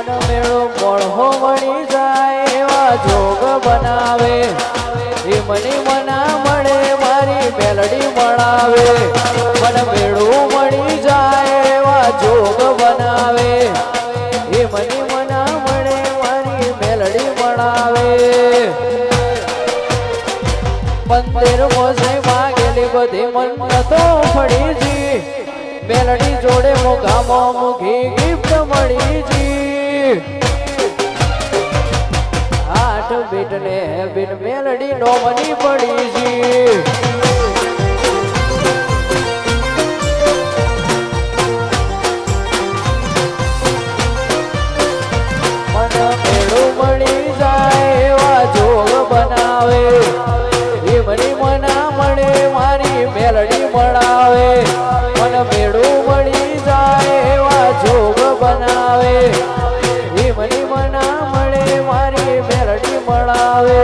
મન મેળો મળહો મળી જાય એવા જોગ બનાવે એ મની મના મળે મારી મેલડી મળાવે મન મેળું મળી જાય એવા જોગ બનાવે એ મની મના મળે મારી મેલડી મળાવે મંદિર મોસે માગેલી બધી મન્નતો ફળીજી મેલડી જોડે મોગામાં મુખી ગિફ્ટ મળીજી આઠ બીટ ને બિન મેલડી નો મની પડીજી મન મેળું મળી જાય એવા જોગ બનાવે એ મની મના મળે મારી મેલડી મળાવે મન મેળું મળી જાય એવા જોગ બનાવે એ મની મના મળે મારી મેલડી મળાવે